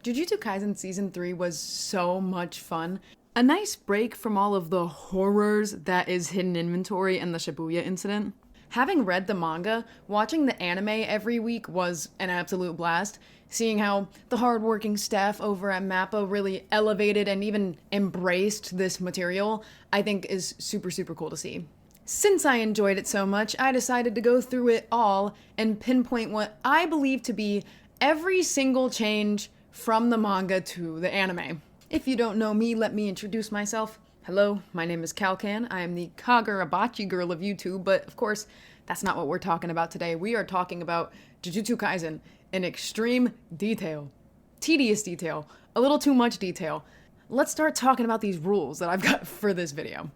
Jujutsu Kaisen Season 3 was so much fun. A nice break from all of the horrors that is hidden inventory and the Shibuya incident. Having read the manga, watching the anime every week was an absolute blast. Seeing how the hardworking staff over at MAPPA really elevated and even embraced this material, I think is super, super cool to see. Since I enjoyed it so much, I decided to go through it all and pinpoint what I believe to be every single change from the manga to the anime. If you don't know me, let me introduce myself. Hello, my name is Kalkan. I am the Kagurabachi girl of YouTube, but of course, that's not what we're talking about today. We are talking about Jujutsu Kaisen in extreme detail. Tedious detail. A little too much detail. Let's start talking about these rules that I've got for this video.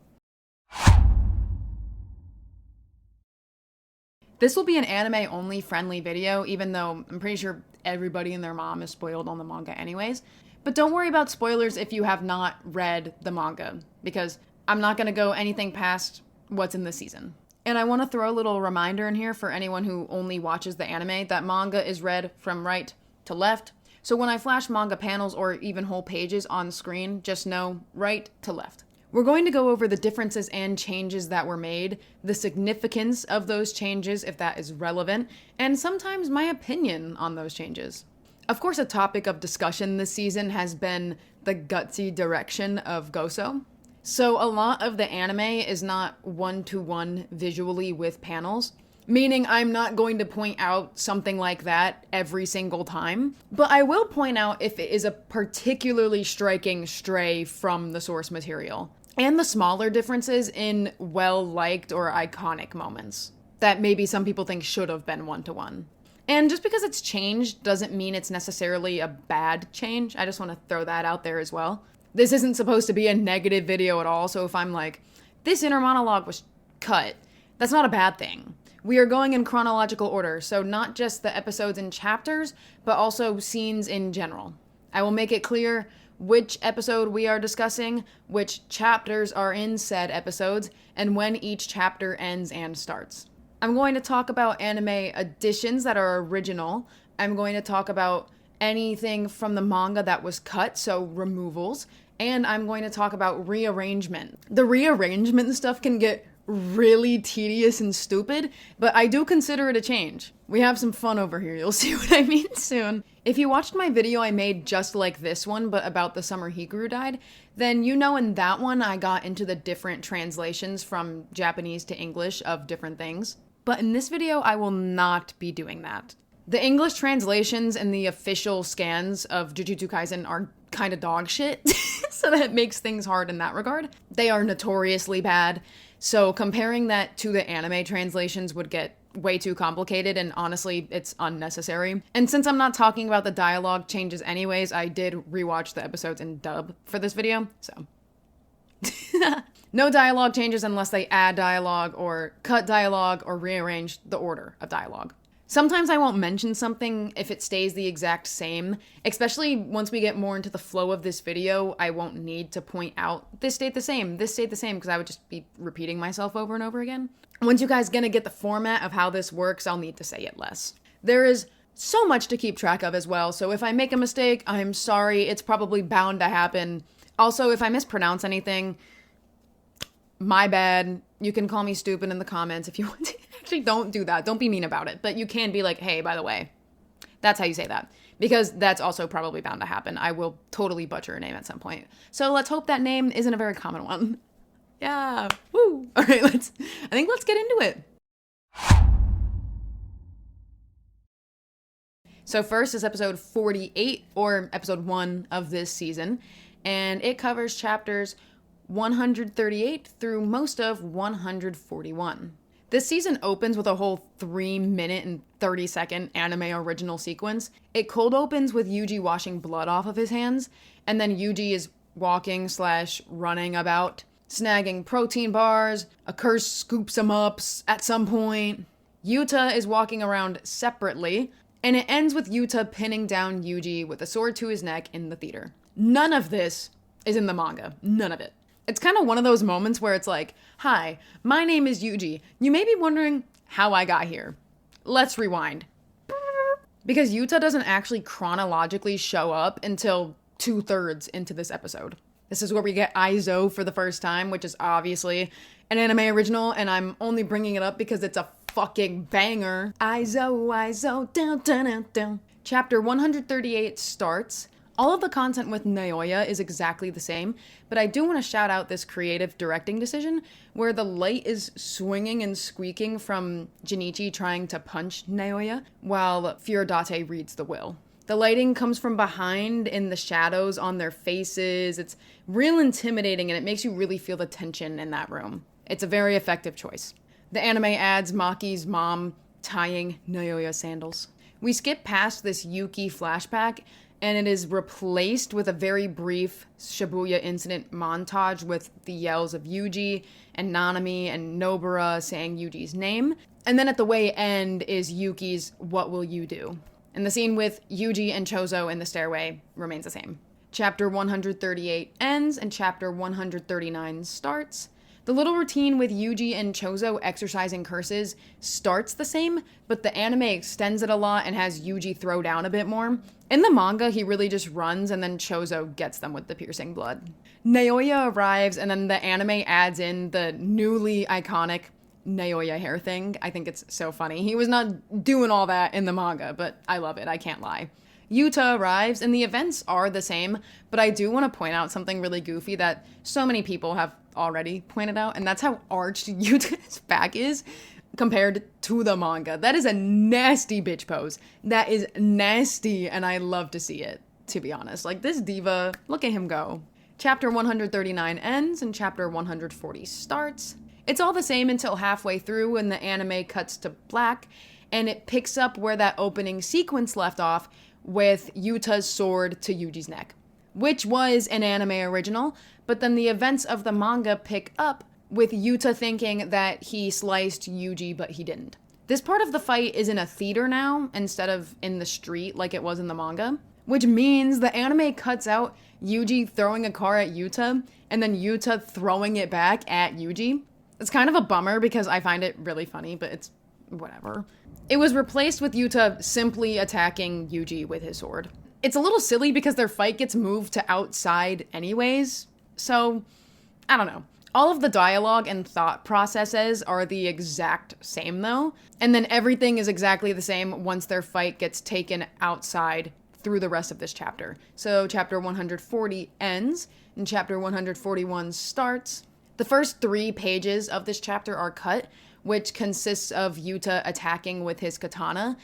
This will be an anime-only friendly video, even though I'm pretty sure everybody and their mom is spoiled on the manga anyways. But don't worry about spoilers if you have not read the manga, because I'm not going to go anything past what's in this season. And I want to throw a little reminder in here for anyone who only watches the anime that manga is read from right to left. So when I flash manga panels or even whole pages on screen, just know right to left. We're going to go over the differences and changes that were made, the significance of those changes if that is relevant, and sometimes my opinion on those changes. Of course, a topic of discussion this season has been the gutsy direction of Goso. So a lot of the anime is not one-to-one visually with panels, meaning I'm not going to point out something like that every single time, but I will point out if it is a particularly striking stray from the source material, and the smaller differences in well-liked or iconic moments that maybe some people think should have been one-to-one. And just because it's changed doesn't mean it's necessarily a bad change. I just want to throw that out there as well. This isn't supposed to be a negative video at all, so if I'm like, this inner monologue was cut, that's not a bad thing. We are going in chronological order, so not just the episodes and chapters, but also scenes in general. I will make it clear which episode we are discussing, which chapters are in said episodes, and when each chapter ends and starts. I'm going to talk about anime additions that are original. I'm going to talk about anything from the manga that was cut, so removals, and I'm going to talk about rearrangement. The rearrangement stuff can get really tedious and stupid, but I do consider it a change. We have some fun over here, you'll see what I mean soon. If you watched my video I made just like this one, but about the summer Hikaru died, then you know in that one I got into the different translations from Japanese to English of different things. But in this video, I will not be doing that. The English translations and the official scans of Jujutsu Kaisen are kind of dog shit, so that makes things hard in that regard. They are notoriously bad, so comparing that to the anime translations would get way too complicated, and honestly, it's unnecessary. And since I'm not talking about the dialogue changes anyways, I did rewatch the episodes in dub for this video, so. No dialogue changes unless they add dialogue or cut dialogue or rearrange the order of dialogue. Sometimes I won't mention something if it stays the exact same, especially once we get more into the flow of this video. I won't need to point out this stayed the same, because I would just be repeating myself over and over again. Once you guys gonna get the format of how this works, I'll need to say it less. There is so much to keep track of as well, so if I make a mistake, I'm sorry, it's probably bound to happen. Also, if I mispronounce anything, my bad. You can call me stupid in the comments if you want to. Actually, don't do that. Don't be mean about it. But you can be like, hey, by the way, that's how you say that. Because that's also probably bound to happen. I will totally butcher a name at some point. So let's hope that name isn't a very common one. Yeah. Woo. All right, let's get into it. So first is episode 48, or episode 1 of this season. And it covers chapters 138 through most of 141. This season opens with a whole 3-minute and 30-second anime original sequence. It cold opens with Yuji washing blood off of his hands, and then Yuji is walking/running about, snagging protein bars. A curse scoops him up at some point. Yuta is walking around separately, and it ends with Yuta pinning down Yuji with a sword to his neck in the theater. None of this is in the manga. None of it. It's kind of one of those moments where it's like, hi, my name is Yuji. You may be wondering how I got here. Let's rewind. because Yuta doesn't actually chronologically show up until 2/3 into this episode. This is where we get Aizo for the first time, which is obviously an anime original, and I'm only bringing it up because it's a fucking banger. Aizo, Aizo, down, down, down, down. Chapter 138 starts. All of the content with Naoya is exactly the same, but I do want to shout out this creative directing decision where the light is swinging and squeaking from Jinichi trying to punch Naoya while Fiorodate reads the will. The lighting comes from behind in the shadows on their faces. It's real intimidating and it makes you really feel the tension in that room. It's a very effective choice. The anime adds Maki's mom tying Naoya's sandals. We skip past this Yuki flashback and it is replaced with a very brief Shibuya incident montage with the yells of Yuji and Nanami and Nobara saying Yuji's name. And then at the way end is Yuki's "What will you do?" And the scene with Yuji and Chozo in the stairway remains the same. Chapter 138 ends and chapter 139 starts. The little routine with Yuji and Chozo exercising curses starts the same, but the anime extends it a lot and has Yuji throw down a bit more. In the manga, he really just runs and then Chozo gets them with the piercing blood. Naoya arrives and then the anime adds in the newly iconic Naoya hair thing. I think it's so funny. He was not doing all that in the manga, but I love it. I can't lie. Yuta arrives and the events are the same, but I do want to point out something really goofy that so many people have already pointed out, and that's how arched Yuta's back is compared to the manga. That is a nasty bitch pose. That is nasty, and I love to see it, to be honest. Like, this diva, look at him go. Chapter 139 ends and chapter 140 starts. It's all the same until halfway through when the anime cuts to black, and it picks up where that opening sequence left off with Yuta's sword to Yuji's neck, which was an anime original, but then the events of the manga pick up with Yuta thinking that he sliced Yuji, but he didn't. This part of the fight is in a theater now, instead of in the street like it was in the manga, which means the anime cuts out Yuji throwing a car at Yuta, and then Yuta throwing it back at Yuji. It's kind of a bummer because I find it really funny, but it's whatever. It was replaced with Yuta simply attacking Yuji with his sword. It's a little silly because their fight gets moved to outside anyways, so I don't know. All of the dialogue and thought processes are the exact same though, and then everything is exactly the same once their fight gets taken outside through the rest of this chapter. So chapter 140 ends and chapter 141 starts. The first 3 pages of this chapter are cut, which consists of Yuta attacking with his katana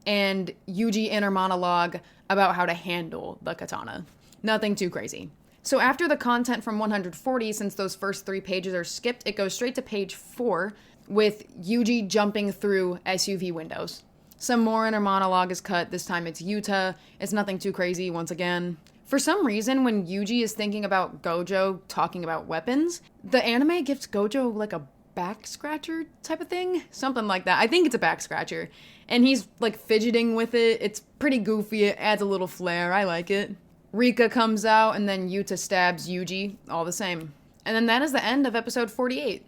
and Yuji inner monologue about how to handle the katana. Nothing too crazy. So after the content from 140, since those first 3 pages are skipped, it goes straight to page 4 with Yuji jumping through SUV windows. Some more inner monologue is cut. This time it's Yuta. It's nothing too crazy once again. For some reason, when Yuji is thinking about Gojo talking about weapons, the anime gives Gojo like a back scratcher type of thing, something like that. I think it's a back scratcher, and he's like fidgeting with it. It's pretty goofy. It adds a little flair. I like it. Rika comes out and then Yuta stabs Yuji, all the same. And then that is the end of episode 48.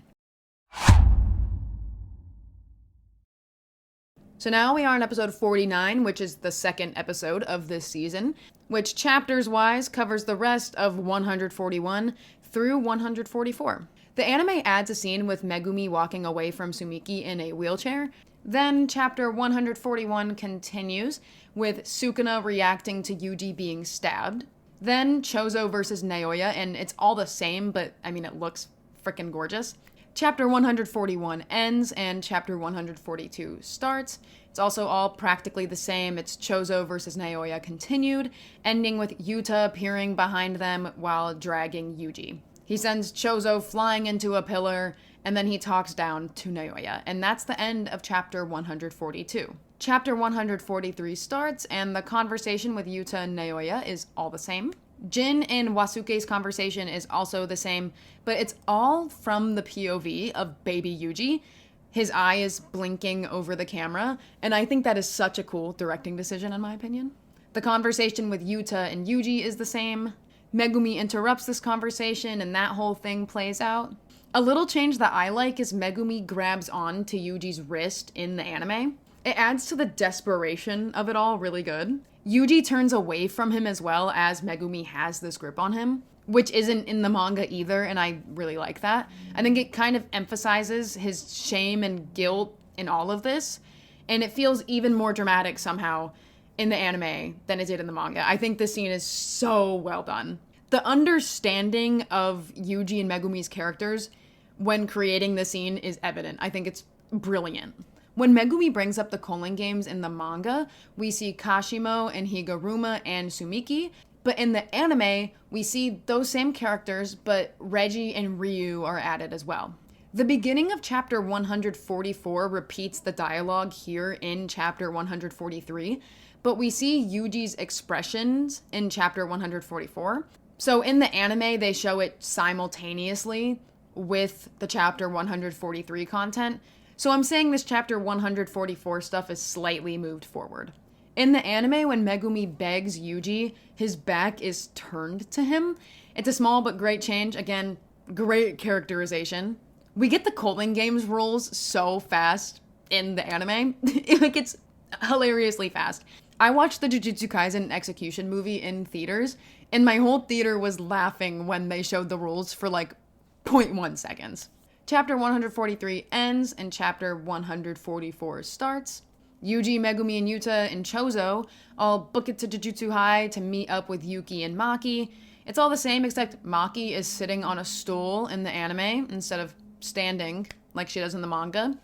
So now we are on episode 49, which is the second episode of this season, which chapters-wise covers the rest of 141 through 144. The anime adds a scene with Megumi walking away from Sumiki in a wheelchair. Then chapter 141 continues with Sukuna reacting to Yuji being stabbed. Then Chozo versus Naoya, and it's all the same, but I mean, it looks freaking gorgeous. Chapter 141 ends and chapter 142 starts. It's also all practically the same. It's Chozo versus Naoya continued, ending with Yuta appearing behind them while dragging Yuji. He sends Chozo flying into a pillar, and then he talks down to Naoya, and that's the end of chapter 142. Chapter 143 starts, and the conversation with Yuta and Naoya is all the same. Jin and Wasuke's conversation is also the same, but it's all from the POV of baby Yuji. His eye is blinking over the camera, and I think that is such a cool directing decision in my opinion. The conversation with Yuta and Yuji is the same. Megumi interrupts this conversation, and that whole thing plays out. A little change that I like is Megumi grabs on to Yuji's wrist in the anime. It adds to the desperation of it all really good. Yuji turns away from him as well as Megumi has this grip on him, which isn't in the manga either, and I really like that. I think it kind of emphasizes his shame and guilt in all of this, and it feels even more dramatic somehow in the anime than it did in the manga. I think this scene is so well done. The understanding of Yuji and Megumi's characters when creating the scene is evident. I think it's brilliant. When Megumi brings up the Colon Games in the manga, we see Kashimo and Higuruma and Sumiki, but in the anime, we see those same characters, but Reggie and Ryu are added as well. The beginning of chapter 144 repeats the dialogue here in chapter 143, but we see Yuji's expressions in chapter 144. So in the anime, they show it simultaneously with the chapter 143 content. So I'm saying this chapter 144 stuff is slightly moved forward. In the anime, when Megumi begs Yuji, his back is turned to him. It's a small but great change. Again, great characterization. We get the Colon Games rules so fast in the anime. It's hilariously fast. I watched the Jujutsu Kaisen execution movie in theaters, and my whole theater was laughing when they showed the rules for like 0.1 seconds. Chapter 143 ends and chapter 144 starts. Yuji, Megumi, and Yuta and Chozo all book it to Jujutsu High to meet up with Yuki and Maki. It's all the same except Maki is sitting on a stool in the anime instead of standing like she does in the manga.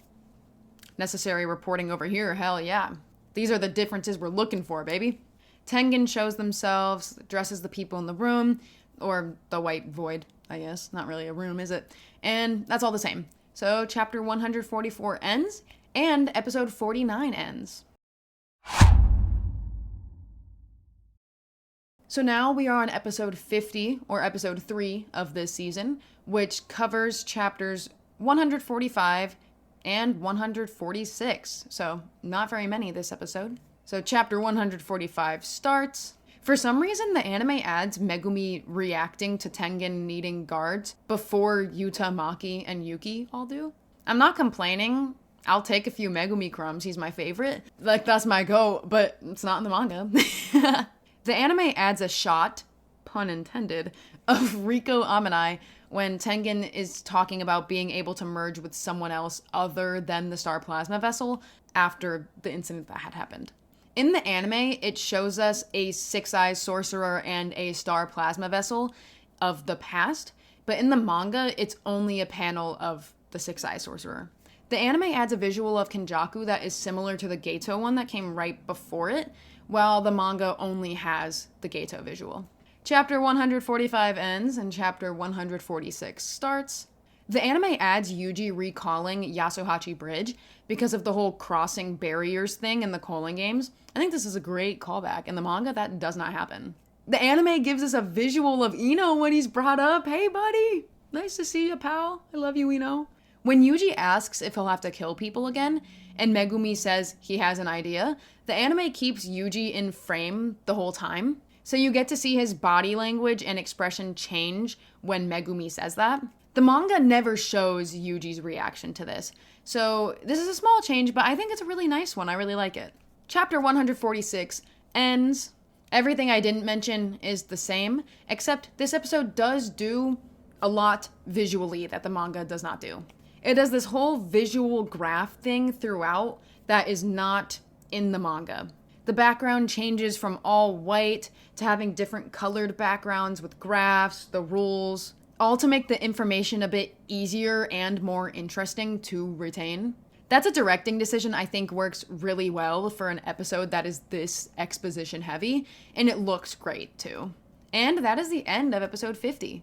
Necessary reporting over here, hell yeah. These are the differences we're looking for, baby. Tengen shows themselves, dresses the people in the room, or the white void, I guess. Not really a room, is it? And that's all the same. So chapter 144 ends, and episode 49 ends. So now we are on episode 50, or episode 3 of this season, which covers chapters 145 and 146. So not very many this episode. So chapter 145 starts. For some reason, the anime adds Megumi reacting to Tengen needing guards before Yuta, Maki, and Yuki all do. I'm not complaining. I'll take a few Megumi crumbs. He's my favorite. Like, that's my go, but it's not in the manga. The anime adds a shot, pun intended, of Riko Amanai when Tengen is talking about being able to merge with someone else other than the Star Plasma Vessel after the incident that had happened. In the anime, it shows us a six-eyes sorcerer and a Star Plasma Vessel of the past, but in the manga, it's only a panel of the six-eyes sorcerer. The anime adds a visual of Kenjaku that is similar to the Geto one that came right before it, while the manga only has the Geto visual. Chapter 145 ends and chapter 146 starts. The anime adds Yuji recalling Yasuhachi Bridge because of the whole crossing barriers thing in the Colon Games. I think this is a great callback. In the manga, that does not happen. The anime gives us a visual of Ino when he's brought up. Hey, buddy. Nice to see you, pal. I love you, Ino. When Yuji asks if he'll have to kill people again, and Megumi says he has an idea, the anime keeps Yuji in frame the whole time. So you get to see his body language and expression change when Megumi says that. The manga never shows Yuji's reaction to this. So this is a small change, but I think it's a really nice one. I really like it. Chapter 146 ends. Everything I didn't mention is the same, except this episode does do a lot visually that the manga does not do. It does this whole visual graph thing throughout that is not in the manga. The background changes from all white to having different colored backgrounds with graphs, the rules, all to make the information a bit easier and more interesting to retain. That's a directing decision I think works really well for an episode that is this exposition heavy, and it looks great too. And that is the end of episode 50.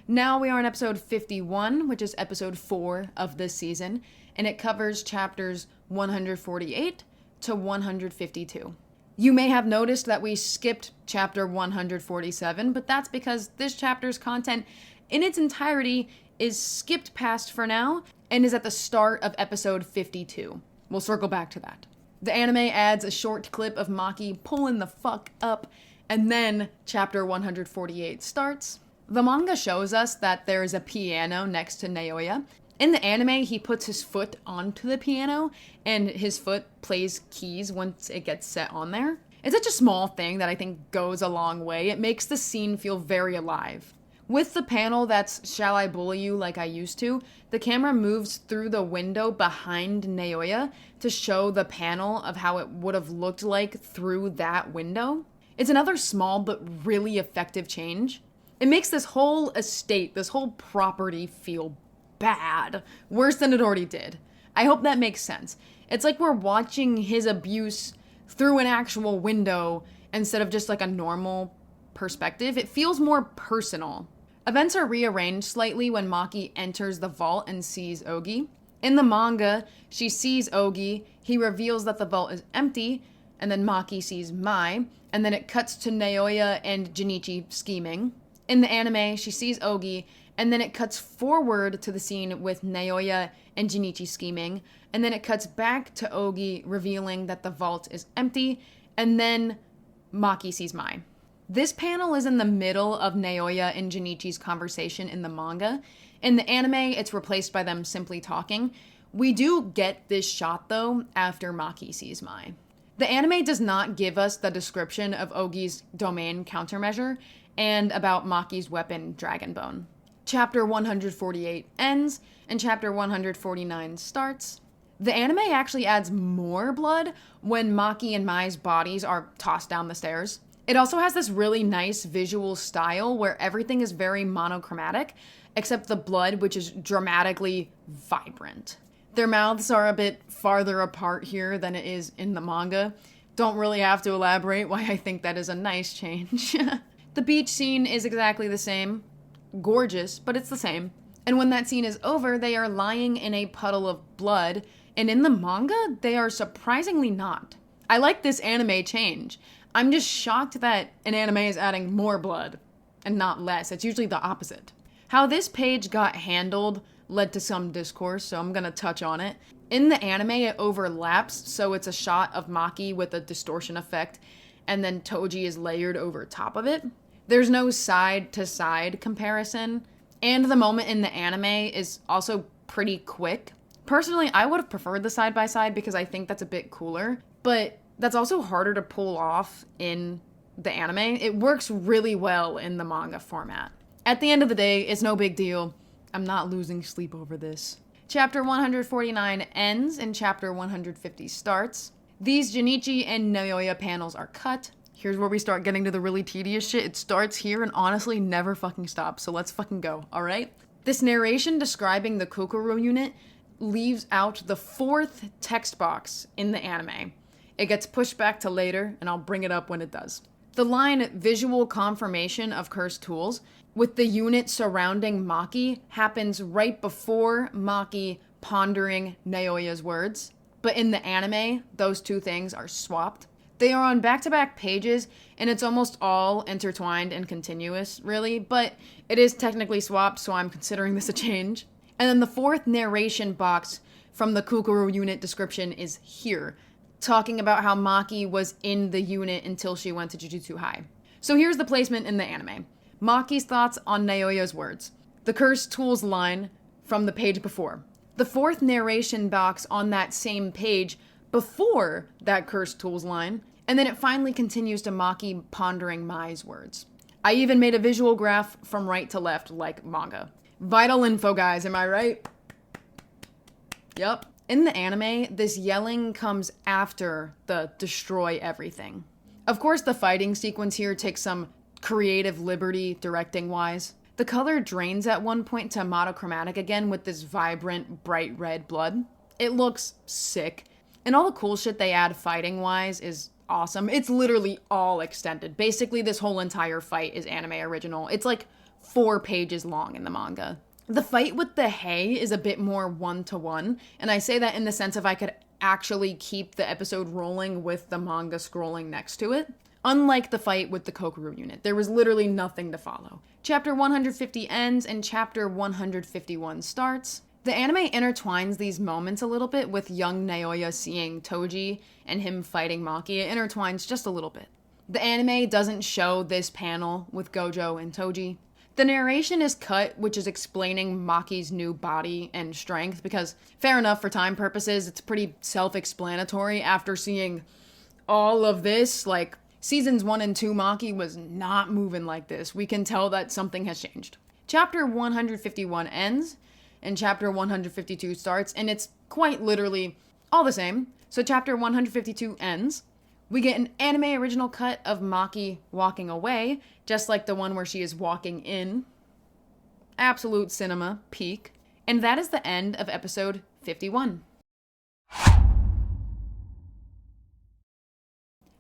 Now we are on episode 51, which is episode 4 of this season, and it covers chapters 148 to 152. You may have noticed that we skipped chapter 147, but that's because this chapter's content in its entirety is skipped past for now and is at the start of episode 52. We'll circle back to that. The anime adds a short clip of Maki pulling the fuck up, and then chapter 148 starts. The manga shows us that there is a piano next to Naoya, In the anime, he puts his foot onto the piano and his foot plays keys once it gets set on there. It's such a small thing that I think goes a long way. It makes the scene feel very alive. With the panel that's "Shall I Bully You Like I Used to," the camera moves through the window behind Naoya to show the panel of how it would have looked like through that window. It's another small but really effective change. It makes this whole estate, this whole property feel bad. Worse than it already did. I hope that makes sense. It's like we're watching his abuse through an actual window instead of just like a normal perspective. It feels more personal. Events are rearranged slightly when Maki enters the vault and sees Ogi. In the manga, she sees Ogi, he reveals that the vault is empty, and then Maki sees Mai, and then it cuts to Naoya and Junichi scheming. In the anime, she sees Ogi, and then it cuts forward to the scene with Naoya and Junichi scheming, and then it cuts back to Ogi revealing that the vault is empty, and then Maki sees Mai. This panel is in the middle of Naoya and Junichi's conversation in the manga. In the anime, it's replaced by them simply talking. We do get this shot, though, after Maki sees Mai. The anime does not give us the description of Ogi's domain countermeasure and about Maki's weapon, Dragon Bone. Chapter 148 ends, and Chapter 149 starts. The anime actually adds more blood when Maki and Mai's bodies are tossed down the stairs. It also has this really nice visual style where everything is very monochromatic, except the blood, which is dramatically vibrant. Their mouths are a bit farther apart here than it is in the manga. Don't really have to elaborate why I think that is a nice change. The beach scene is exactly the same. Gorgeous, but it's the same. And when that scene is over, they are lying in a puddle of blood, and in the manga, they are surprisingly not. I like this anime change. I'm just shocked that an anime is adding more blood and not less. It's usually the opposite. How this page got handled led to some discourse, so I'm gonna touch on it. In the anime, it overlaps, so it's a shot of Maki with a distortion effect, and then Toji is layered over top of it. There's no side-to-side comparison, and the moment in the anime is also pretty quick. Personally, I would have preferred the side-by-side because I think that's a bit cooler, but that's also harder to pull off in the anime. It works really well in the manga format. At the end of the day, it's no big deal. I'm not losing sleep over this. Chapter 149 ends and Chapter 150 starts. These Junichi and Naoya panels are cut. Here's where we start getting to the really tedious shit. It starts here and honestly never fucking stops, so let's fucking go, alright? This narration describing the Kokoro unit leaves out the fourth text box in the anime. It gets pushed back to later, and I'll bring it up when it does. The line "visual confirmation of cursed tools" with the unit surrounding Maki happens right before Maki pondering Naoya's words. But in the anime, those two things are swapped. They are on back-to-back pages, and it's almost all intertwined and continuous, really, but it is technically swapped, so I'm considering this a change. And then the fourth narration box from the Kokoro unit description is here, talking about how Maki was in the unit until she went to Jujutsu High. So here's the placement in the anime. Maki's thoughts on Naoya's words. The cursed tools line from the page before. The fourth narration box on that same page before that cursed tools line, and then it finally continues to Maki pondering Mai's words. I even made a visual graph from right to left like manga. Vital info, guys, am I right? Yep. In the anime, this yelling comes after the destroy everything. Of course, the fighting sequence here takes some creative liberty directing-wise. The color drains at one point to monochromatic again with this vibrant, bright red blood. It looks sick. And all the cool shit they add fighting-wise is awesome. It's literally all extended. Basically, this whole entire fight is anime original. It's like 4 pages long in the manga. The fight with the hay is a bit more one-to-one, and I say that in the sense of I could actually keep the episode rolling with the manga scrolling next to it. Unlike the fight with the Kokoro unit, there was literally nothing to follow. Chapter 150 ends and Chapter 151 starts. The anime intertwines these moments a little bit with young Naoya seeing Toji and him fighting Maki. It intertwines just a little bit. The anime doesn't show this panel with Gojo and Toji. The narration is cut, which is explaining Maki's new body and strength, because fair enough, for time purposes, it's pretty self-explanatory after seeing all of this. Like, seasons 1 and 2, Maki was not moving like this. We can tell that something has changed. Chapter 151 ends, and chapter 152 starts, and it's quite literally all the same. So chapter 152 ends. We get an anime original cut of Maki walking away, just like the one where she is walking in. Absolute cinema, peak. And that is the end of episode 51.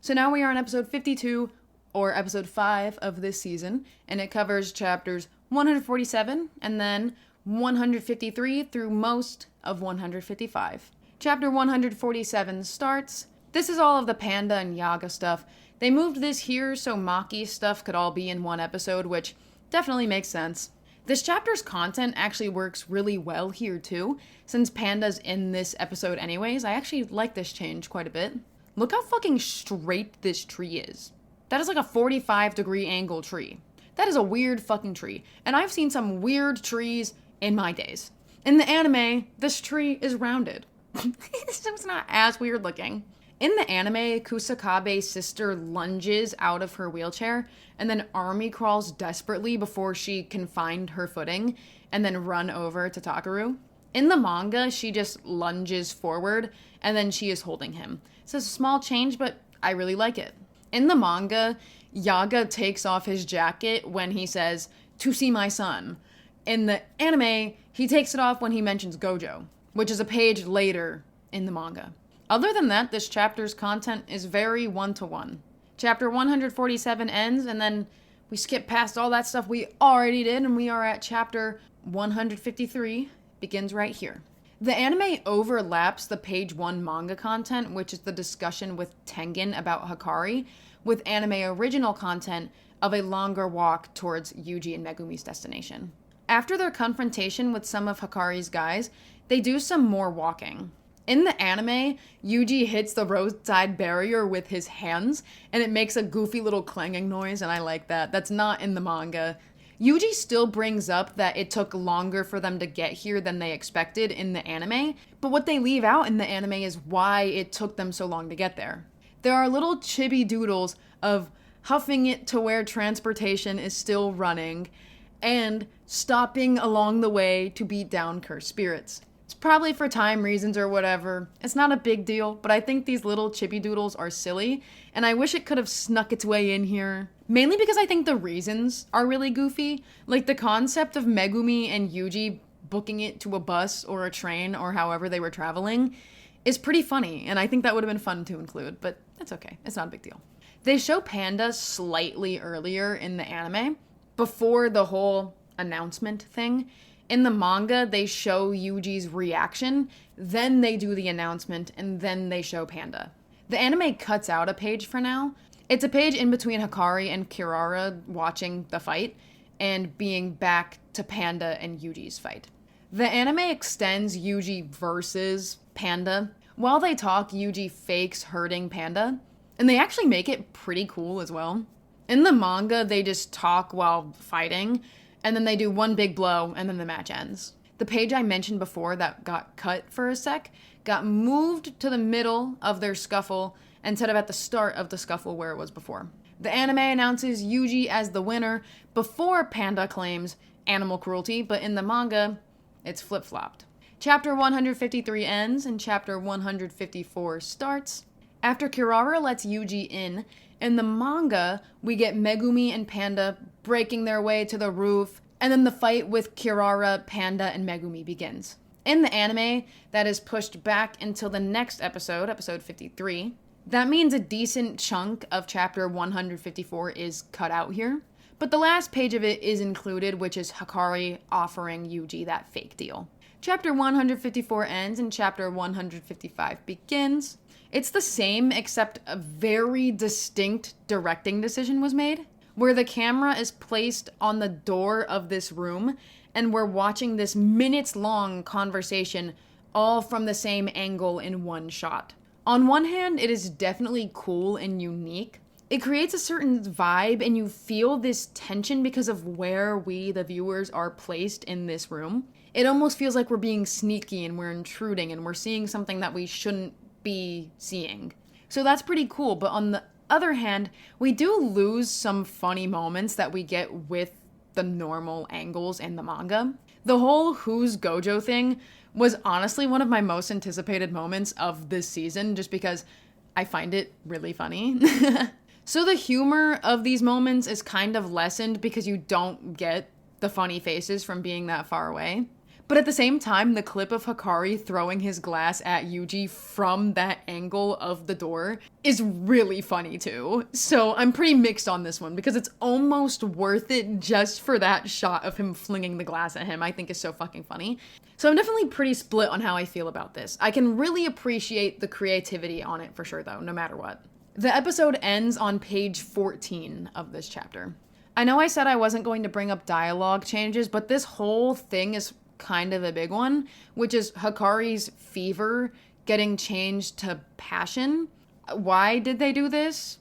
So now we are on episode 52, or episode 5 of this season, and it covers chapters 147 and then 153 through most of 155. Chapter 147 starts. This is all of the Panda and Yaga stuff. They moved this here so Maki's stuff could all be in one episode, which definitely makes sense. This chapter's content actually works really well here too, since Panda's in this episode anyways. I actually like this change quite a bit. Look how fucking straight this tree is. That is like a 45-degree angle tree. That is a weird fucking tree, and I've seen some weird trees in my days. In the anime, this tree is rounded. It's not as weird looking. In the anime, Kusakabe's sister lunges out of her wheelchair and then army crawls desperately before she can find her footing and then run over to Takaru. In the manga, she just lunges forward and then she is holding him. So it's a small change, but I really like it. In the manga, Yaga takes off his jacket when he says, "To see my son." In the anime, he takes it off when he mentions Gojo, which is a page later in the manga. Other than that, this chapter's content is very one-to-one. Chapter 147 ends, and then we skip past all that stuff we already did, and we are at chapter 153, begins right here. The anime overlaps the page 1 manga content, which is the discussion with Tengen about Hikari, with anime original content of a longer walk towards Yuji and Megumi's destination. After their confrontation with some of Hikari's guys, they do some more walking. In the anime, Yuji hits the roadside barrier with his hands, and it makes a goofy little clanging noise, and I like that. That's not in the manga. Yuji still brings up that it took longer for them to get here than they expected in the anime, but what they leave out in the anime is why it took them so long to get there. There are little chibi doodles of huffing it to where transportation is still running, and stopping along the way to beat down cursed spirits. It's probably for time reasons or whatever. It's not a big deal, but I think these little chibi doodles are silly, and I wish it could have snuck its way in here. Mainly because I think the reasons are really goofy. Like the concept of Megumi and Yuji booking it to a bus or a train or however they were traveling is pretty funny, and I think that would have been fun to include, but that's okay. It's not a big deal. They show Panda slightly earlier in the anime, before the whole announcement thing. In the manga, they show Yuji's reaction, then they do the announcement, and then they show Panda. The anime cuts out a page for now. It's a page in between Hikari and Kirara watching the fight, and being back to Panda and Yuji's fight. The anime extends Yuji versus Panda. While they talk, Yuji fakes hurting Panda, and they actually make it pretty cool as well. In the manga, they just talk while fighting, and then they do one big blow, and then the match ends. The page I mentioned before that got cut for a sec got moved to the middle of their scuffle instead of at the start of the scuffle where it was before. The anime announces Yuji as the winner before Panda claims animal cruelty, but in the manga, it's flip-flopped. Chapter 153 ends, and chapter 154 starts. After Kirara lets Yuji in the manga, we get Megumi and Panda breaking their way to the roof, and then the fight with Kirara, Panda, and Megumi begins. In the anime, that is pushed back until the next episode, episode 53. That means a decent chunk of chapter 154 is cut out here, but the last page of it is included, which is Hikari offering Yuji that fake deal. Chapter 154 ends and chapter 155 begins. It's the same, except a very distinct directing decision was made, where the camera is placed on the door of this room, and we're watching this minutes-long conversation all from the same angle in one shot. On one hand, it is definitely cool and unique, it creates a certain vibe and you feel this tension because of where we, the viewers, are placed in this room. It almost feels like we're being sneaky and we're intruding and we're seeing something that we shouldn't be seeing. So that's pretty cool. But on the other hand, we do lose some funny moments that we get with the normal angles in the manga. The whole Who's Gojo thing was honestly one of my most anticipated moments of this season, just because I find it really funny. So the humor of these moments is kind of lessened because you don't get the funny faces from being that far away. But at the same time, the clip of Hikari throwing his glass at Yuji from that angle of the door is really funny too. So I'm pretty mixed on this one because it's almost worth it just for that shot of him flinging the glass at him. I think is so fucking funny. So I'm definitely pretty split on how I feel about this. I can really appreciate the creativity on it for sure though, no matter what. The episode ends on page 14 of this chapter. I know I said I wasn't going to bring up dialogue changes, but this whole thing is kind of a big one, which is Hikari's fever getting changed to passion. Why did they do this?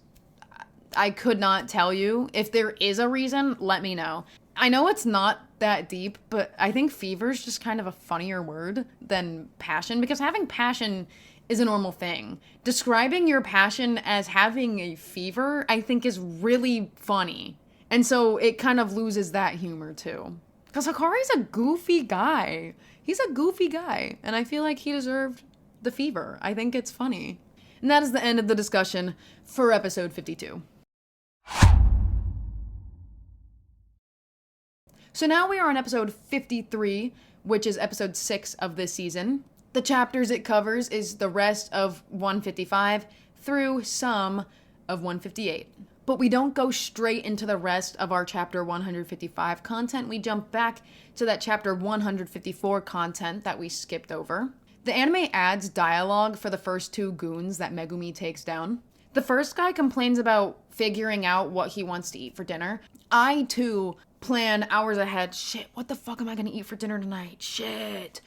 I could not tell you. If there is a reason, let me know. I know it's not that deep, but I think fever is just kind of a funnier word than passion, because having passion is a normal thing. Describing your passion as having a fever, I think, is really funny. And so it kind of loses that humor too. Because Hikari's a goofy guy. He's a goofy guy. And I feel like he deserved the fever. I think it's funny. And that is the end of the discussion for episode 52. So now we are on episode 53, which is episode 6 of this season. The chapters it covers is the rest of 155 through some of 158. But we don't go straight into the rest of our chapter 155 content. We jump back to that chapter 154 content that we skipped over. The anime adds dialogue for the first 2 goons that Megumi takes down. The first guy complains about figuring out what he wants to eat for dinner. I, too, plan hours ahead. Shit, what the fuck am I gonna eat for dinner tonight? Shit.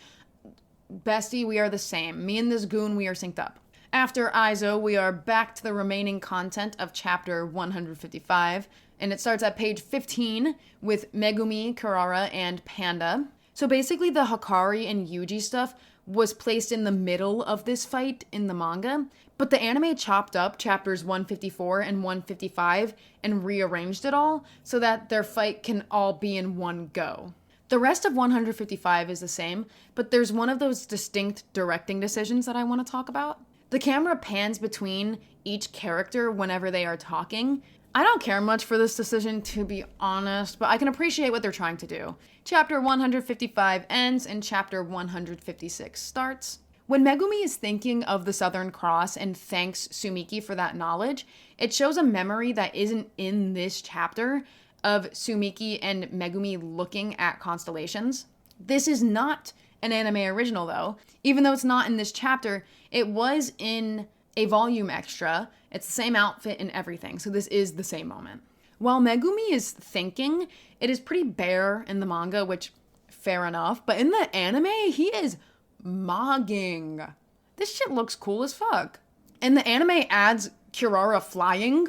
Bestie, we are the same. Me and this goon, we are synced up. After Aizo, we are back to the remaining content of chapter 155, and it starts at page 15 with Megumi, Kirara, and Panda. So basically the Hikari and Yuji stuff was placed in the middle of this fight in the manga, but the anime chopped up chapters 154 and 155 and rearranged it all so that their fight can all be in one go. The rest of 155 is the same, but there's one of those distinct directing decisions that I want to talk about. The camera pans between each character whenever they are talking. I don't care much for this decision, to be honest, but I can appreciate what they're trying to do. Chapter 155 ends and chapter 156 starts. When Megumi is thinking of the Southern Cross and thanks Sumiki for that knowledge, it shows a memory that isn't in this chapter of Sumiki and Megumi looking at constellations. This is not an anime original though. Even though it's not in this chapter, it was in a volume extra. It's the same outfit and everything, so this is the same moment. While Megumi is thinking, it is pretty bare in the manga, which, fair enough, but in the anime, he is mogging. This shit looks cool as fuck. And the anime adds Kirara flying.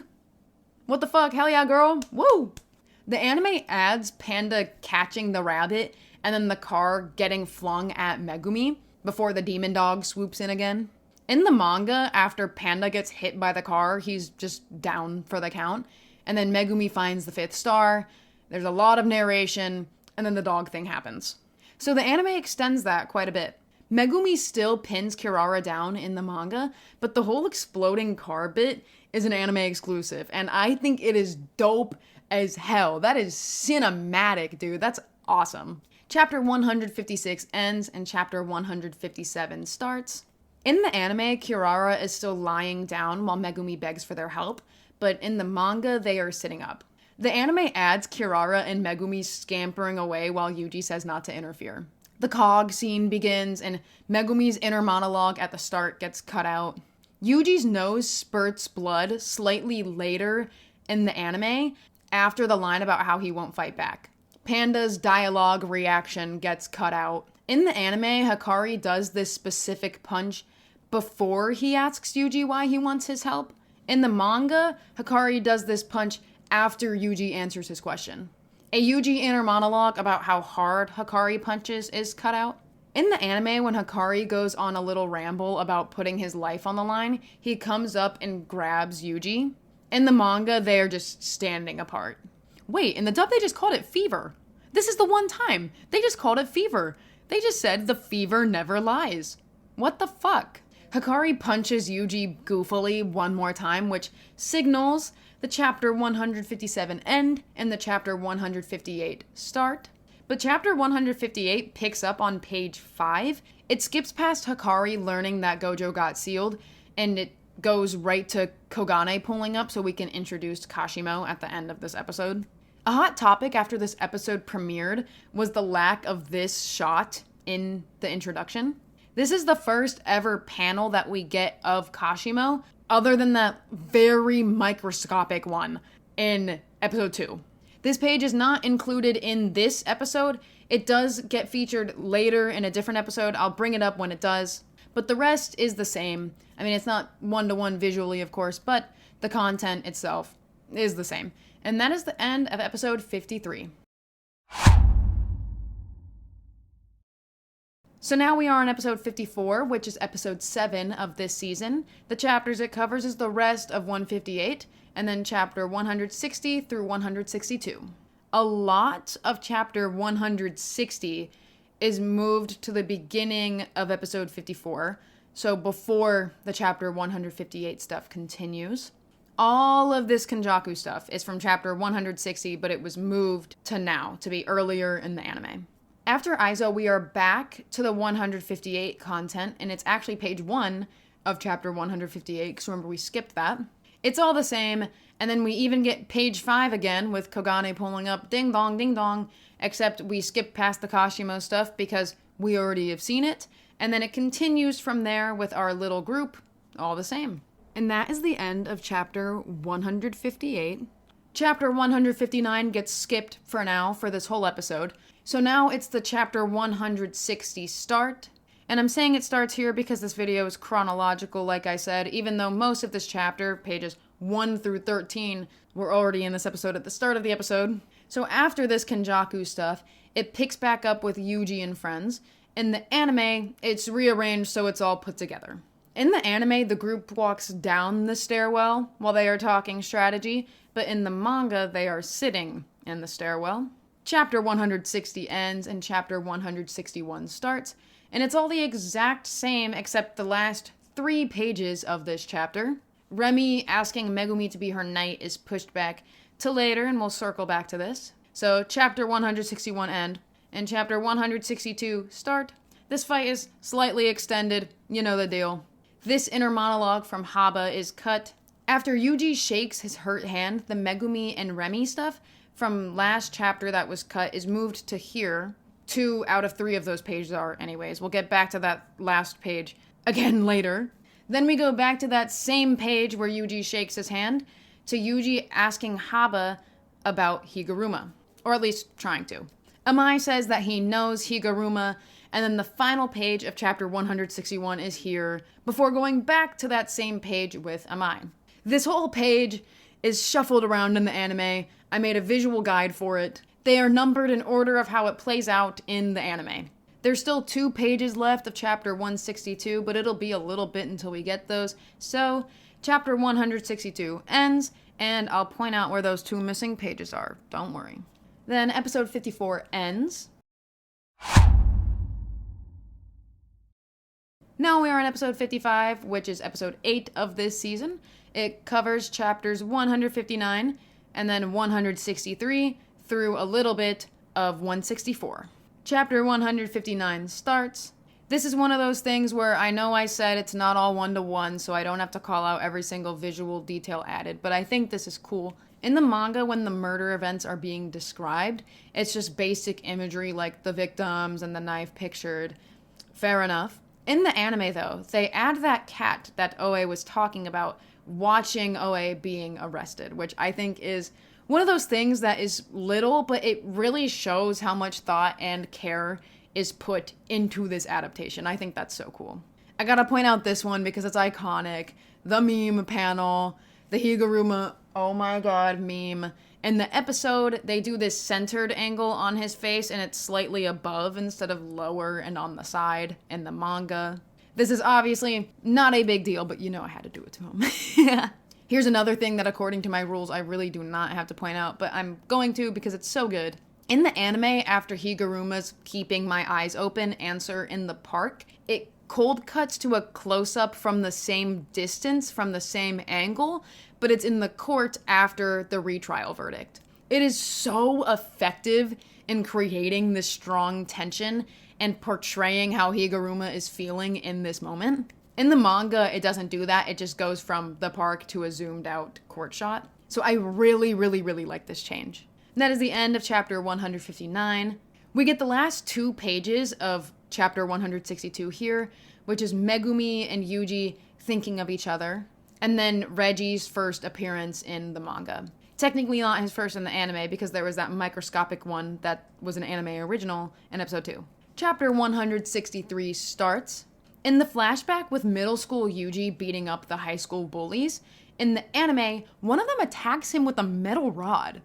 What the fuck? Hell yeah, girl. Woo! The anime adds Panda catching the rabbit and then the car getting flung at Megumi before the demon dog swoops in again. In the manga, after Panda gets hit by the car, he's just down for the count. And then Megumi finds the 5th star. There's a lot of narration, and then the dog thing happens. So the anime extends that quite a bit. Megumi still pins Kirara down in the manga, but the whole exploding car bit is an anime exclusive, and I think it is dope as hell. That is cinematic, dude. That's awesome. Chapter 156 ends and chapter 157 starts. In the anime, Kirara is still lying down while Megumi begs for their help, but in the manga, they are sitting up. The anime adds Kirara and Megumi scampering away while Yuji says not to interfere. The Cog scene begins, and Megumi's inner monologue at the start gets cut out. Yuji's nose spurts blood slightly later in the anime, after the line about how he won't fight back. Panda's dialogue reaction gets cut out. In the anime, Hikari does this specific punch before he asks Yuji why he wants his help. In the manga, Hikari does this punch after Yuji answers his question. A Yuji inner monologue about how hard Hikari punches is cut out. In the anime, when Hikari goes on a little ramble about putting his life on the line, he comes up and grabs Yuji. In the manga, they are just standing apart. Wait, in the dub they just called it fever. This is the one time. They just called it fever. They just said the fever never lies. What the fuck? Hikari punches Yuji goofily one more time, which signals the chapter 157 end and the chapter 158 start. But chapter 158 picks up on page 5. It skips past Hikari learning that Gojo got sealed, and it goes right to Kogane pulling up so we can introduce Kashimo at the end of this episode. A hot topic after this episode premiered was the lack of this shot in the introduction. This is the first ever panel that we get of Kashimo, other than that very microscopic one in episode 2. This page is not included in this episode. It does get featured later in a different episode. I'll bring it up when it does. But the rest is the same. I mean, it's not one-to-one visually, of course, but the content itself is the same. And that is the end of episode 53. So now we are on episode 54, which is episode 7 of this season. The chapters it covers is the rest of 158, and then chapter 160 through 162. A lot of chapter 160 is moved to the beginning of episode 54, so before the chapter 158 stuff continues. All of this Kenjaku stuff is from chapter 160, but it was moved to now, to be earlier in the anime. After Aizo, we are back to the 158 content, and it's actually page 1 of chapter 158, because remember we skipped that. It's all the same, and then we even get page 5 again with Kogane pulling up ding dong, except we skip past the Kashimo stuff because we already have seen it, and then it continues from there with our little group, all the same. And that is the end of chapter 158. Chapter 159 gets skipped for now for this whole episode, so now it's the chapter 160 start. And I'm saying it starts here because this video is chronological, like I said, even though most of this chapter, pages 1 through 13, were already in this episode at the start of the episode. So after this Kenjaku stuff, it picks back up with Yuji and friends. In the anime, it's rearranged so it's all put together. In the anime, the group walks down the stairwell while they are talking strategy, but in the manga, they are sitting in the stairwell. Chapter 160 ends and chapter 161 starts, and it's all the exact same except the last 3 pages of this chapter. Remy asking Megumi to be her knight is pushed back to later, and we'll circle back to this. So chapter 161 end, and chapter 162 start. This fight is slightly extended, you know the deal. This inner monologue from Haba is cut. After Yuji shakes his hurt hand, the Megumi and Remy stuff from last chapter that was cut is moved to here. 2 out of 3 of those pages are anyways. We'll get back to that last page again later. Then we go back to that same page where Yuji shakes his hand to Yuji asking Haba about Higuruma. Or at least trying to. Amai says that he knows Higuruma, and then the final page of chapter 161 is here before going back to that same page with Amai. This whole page is shuffled around in the anime. I made a visual guide for it. They are numbered in order of how it plays out in the anime. There's still 2 pages left of chapter 162, but it'll be a little bit until we get those. So, chapter 162 ends, and I'll point out where those 2 missing pages are. Don't worry. Then episode 54 ends. Now we are on episode 55, which is episode 8 of this season. It covers chapters 159 and then 163 through a little bit of 164. Chapter 159 starts. This is one of those things where I know I said it's not all one-to-one, so I don't have to call out every single visual detail added, but I think this is cool. In the manga, when the murder events are being described, it's just basic imagery like the victims and the knife pictured. Fair enough. In the anime, though, they add that cat that Oe was talking about watching Oe being arrested, which I think is one of those things that is little, but it really shows how much thought and care is put into this adaptation. I think that's so cool. I gotta point out this one because it's iconic. The meme panel. The Higuruma, oh my god, meme. In the episode, they do this centered angle on his face and it's slightly above instead of lower and on the side in the manga. This is obviously not a big deal, but you know I had to do it to him. Here's another thing that according to my rules I really do not have to point out, but I'm going to because it's so good. In the anime, after Higuruma's keeping my eyes open answer in the park, it cold cuts to a close-up from the same distance, from the same angle, but it's in the court after the retrial verdict. It is so effective in creating this strong tension and portraying how Higuruma is feeling in this moment. In the manga, it doesn't do that. It just goes from the park to a zoomed out court shot. So I really, really, really like this change. And that is the end of chapter 159. We get the last 2 pages of chapter 162 here, which is Megumi and Yuji thinking of each other, and then Regi's first appearance in the manga. Technically not his first in the anime because there was that microscopic one that was an anime original in episode 2. Chapter 163 starts in the flashback with middle school Yuji beating up the high school bullies. In the anime, one of them attacks him with a metal rod.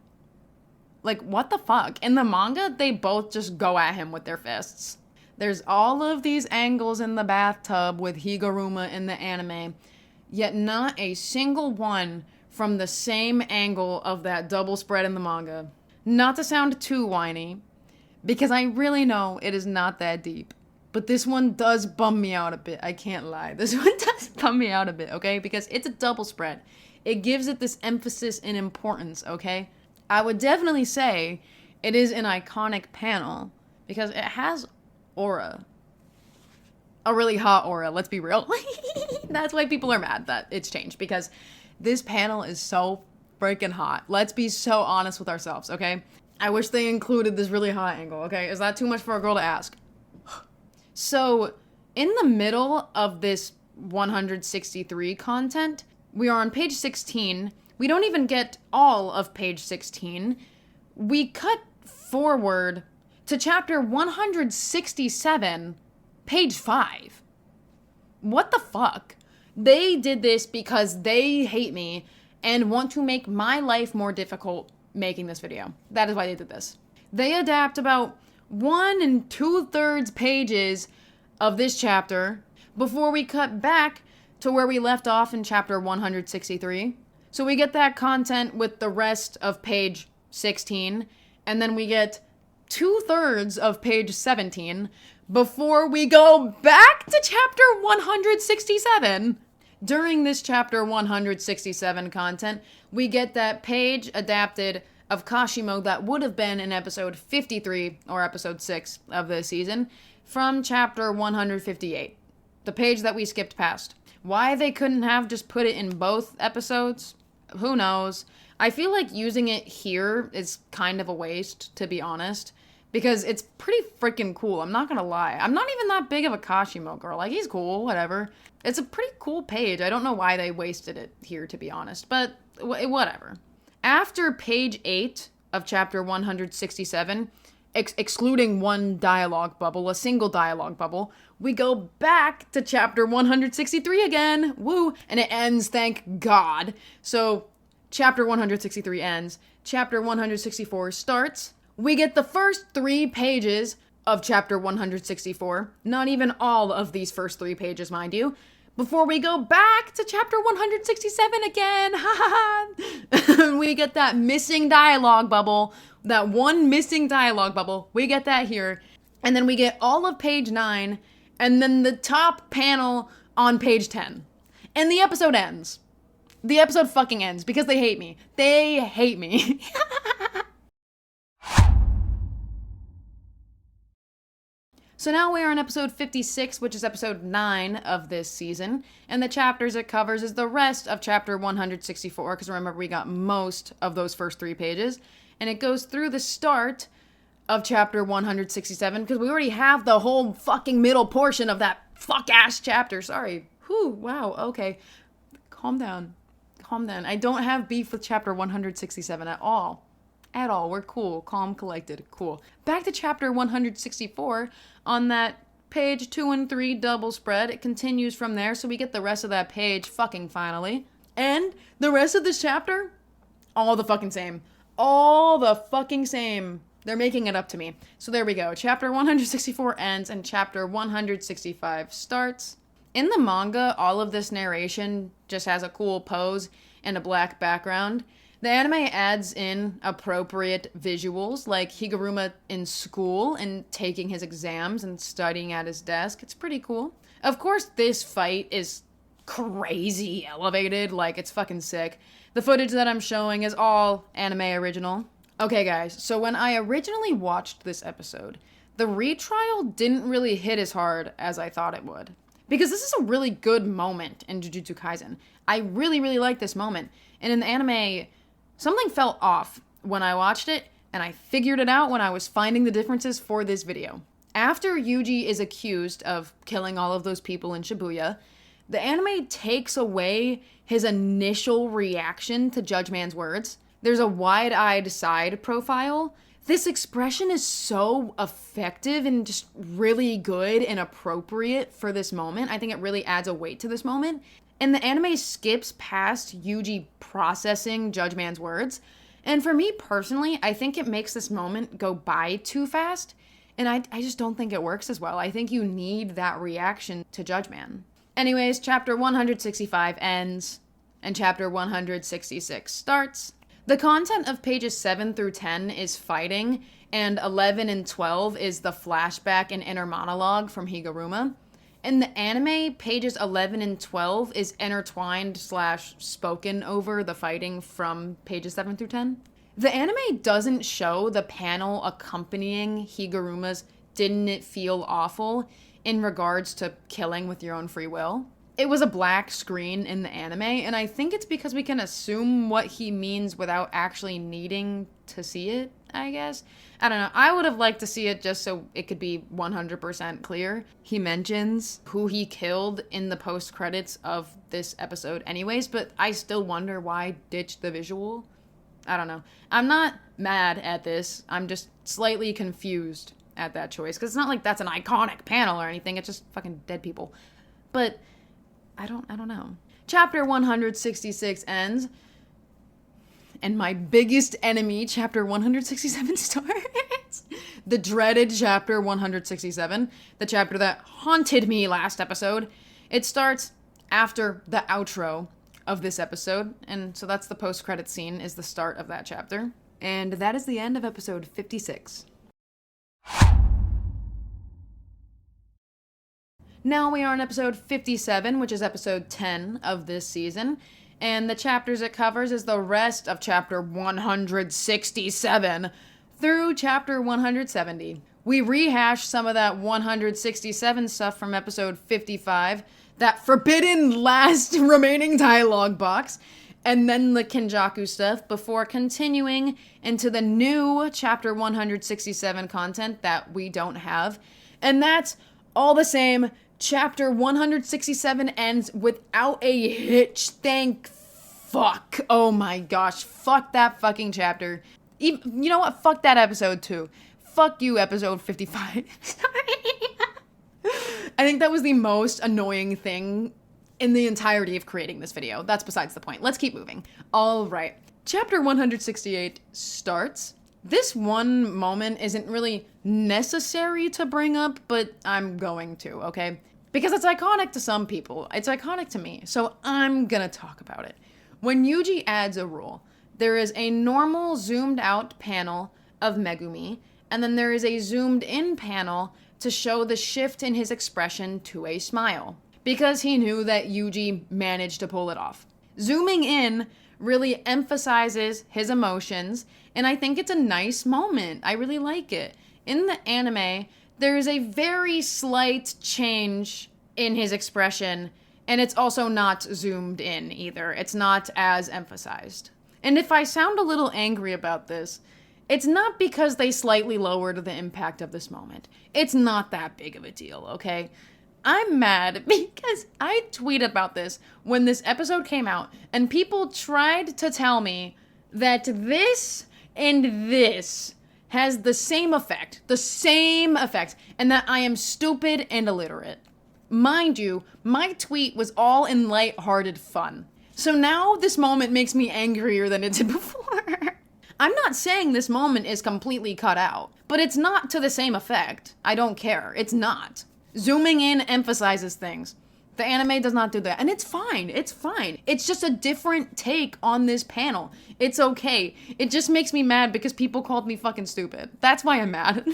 Like, what the fuck? In the manga, they both just go at him with their fists. There's all of these angles in the bathtub with Higuruma in the anime, yet not a single one from the same angle of that double spread in the manga. Not to sound too whiny, because I really know it is not that deep, but this one does bum me out a bit, I can't lie. This one does bum me out a bit, okay? Because it's a double spread. It gives it this emphasis and importance, okay? I would definitely say it is an iconic panel, because it has aura. A really hot aura, let's be real. That's why people are mad that it's changed, because this panel is so freaking hot. Let's be so honest with ourselves, okay? I wish they included this really hot angle, okay? Is that too much for a girl to ask? So, in the middle of this 163 content, we are on page 16. We don't even get all of page 16. We cut forward to chapter 167, page 5. What the fuck? They did this because they hate me and want to make my life more difficult making this video. That is why they did this. They adapt about 1 2/3 pages of this chapter before we cut back to where we left off in chapter 163. So we get that content with the rest of page 16, and then we get 2/3 of page 17 before we go back to chapter 167. During this chapter 167 content, we get that page adapted of Kashimo that would have been in episode 53 or episode 6 of this season from chapter 158, the page that we skipped past. Why they couldn't have just put it in both episodes, who knows? I feel like using it here is kind of a waste, to be honest, because it's pretty freaking cool. I'm not gonna lie. I'm not even that big of a Kashimo girl. Like, he's cool, whatever. It's a pretty cool page. I don't know why they wasted it here, to be honest, but whatever. After page 8 of chapter 167, excluding one dialogue bubble, a single dialogue bubble, we go back to chapter 163 again. Woo! And it ends, thank God. So, chapter 163 ends. Chapter 164 starts. We get the first 3 pages of chapter 164. Not even all of these first 3 pages, mind you. Before we go back to chapter 167 again. Ha ha ha. We get that missing dialogue bubble. That one missing dialogue bubble. We get that here. And then we get all of page 9. And then the top panel on page 10. And the episode ends. The episode fucking ends because they hate me. They hate me. So now we are on episode 56, which is episode 9 of this season, and the chapters it covers is the rest of chapter 164, because remember, we got most of those first 3 pages, and it goes through the start of chapter 167, because we already have the whole fucking middle portion of that fuck-ass chapter. Sorry. Whew, wow, okay. Calm down. Calm down. I don't have beef with chapter 167 at all. At all. We're cool. Calm, collected. Cool. Back to chapter 164. On that page 2 and 3 double spread, it continues from there, so we get the rest of that page fucking finally. And the rest of this chapter, all the fucking same. All the fucking same. They're making it up to me. So there we go. Chapter 164 ends and chapter 165 starts. In the manga, all of this narration just has a cool pose and a black background. The anime adds in appropriate visuals, like Higuruma in school and taking his exams and studying at his desk. It's pretty cool. Of course, this fight is crazy elevated, like it's fucking sick. The footage that I'm showing is all anime original. Okay guys, so when I originally watched this episode, the retrial didn't really hit as hard as I thought it would. Because this is a really good moment in Jujutsu Kaisen. I really, really like this moment. And in the anime, something felt off when I watched it, and I figured it out when I was finding the differences for this video. After Yuji is accused of killing all of those people in Shibuya, the anime takes away his initial reaction to Judge Man's words. There's a wide-eyed side profile. This expression is so effective and just really good and appropriate for this moment. I think it really adds a weight to this moment. And the anime skips past Yuji processing Judge Man's words. And for me personally, I think it makes this moment go by too fast. And I just don't think it works as well. I think you need that reaction to Judge Man. Anyways, chapter 165 ends and chapter 166 starts. The content of pages 7 through 10 is fighting, and 11 and 12 is the flashback and inner monologue from Higuruma. In the anime, pages 11 and 12 is intertwined / spoken over the fighting from pages 7 through 10. The anime doesn't show the panel accompanying Higuruma's "Didn't it feel awful?" in regards to killing with your own free will. It was a black screen in the anime, and I think it's because we can assume what he means without actually needing to see it, I guess. I don't know. I would have liked to see it just so it could be 100% clear. He mentions who he killed in the post-credits of this episode anyways, but I still wonder why ditch the visual. I don't know. I'm not mad at this. I'm just slightly confused at that choice, because it's not like that's an iconic panel or anything. It's just fucking dead people. But I don't know. Chapter 166 ends, and my biggest enemy, chapter 167, starts. The dreaded chapter 167, the chapter that haunted me last episode. It starts after the outro of this episode, and so that's the post-credit scene, is the start of that chapter. And that is the end of episode 56. Now we are on episode 57, which is episode 10 of this season, and the chapters it covers is the rest of chapter 167 through chapter 170. We rehash some of that 167 stuff from episode 55, that forbidden last remaining dialogue box, and then the Kenjaku stuff before continuing into the new chapter 167 content that we don't have. And that's all the same. Chapter 167 ends without a hitch. Thank fuck. Oh my gosh. Fuck that fucking chapter. You know what? Fuck that episode too. Fuck you, episode 55. I think that was the most annoying thing in the entirety of creating this video. That's besides the point. Let's keep moving. All right. Chapter 168 starts. This one moment isn't really necessary to bring up, but I'm going to, okay? Because it's iconic to some people. It's iconic to me, so I'm gonna talk about it. When Yuji adds a rule, there is a normal zoomed out panel of Megumi, and then there is a zoomed in panel to show the shift in his expression to a smile. Because he knew that Yuji managed to pull it off. Zooming in really emphasizes his emotions, and I think it's a nice moment. I really like it. In the anime, there is a very slight change in his expression, and it's also not zoomed in either. It's not as emphasized. And if I sound a little angry about this, it's not because they slightly lowered the impact of this moment. It's not that big of a deal, okay? I'm mad because I tweeted about this when this episode came out, and people tried to tell me that this and this has the same effect, and that I am stupid and illiterate. Mind you, my tweet was all in lighthearted fun. So now this moment makes me angrier than it did before. I'm not saying this moment is completely cut out, but it's not to the same effect. I don't care. It's not. Zooming in emphasizes things. The anime does not do that. And it's fine. It's fine. It's just a different take on this panel. It's okay. It just makes me mad because people called me fucking stupid. That's why I'm mad.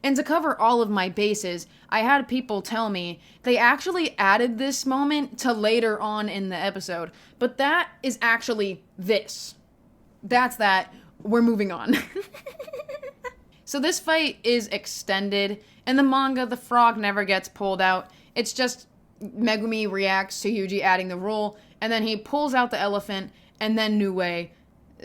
And to cover all of my bases, I had people tell me they actually added this moment to later on in the episode. But that is actually this. That's that. We're moving on. So this fight is extended. In the manga, the frog never gets pulled out. It's just Megumi reacts to Yuji adding the roll, and then he pulls out the elephant, and then Nue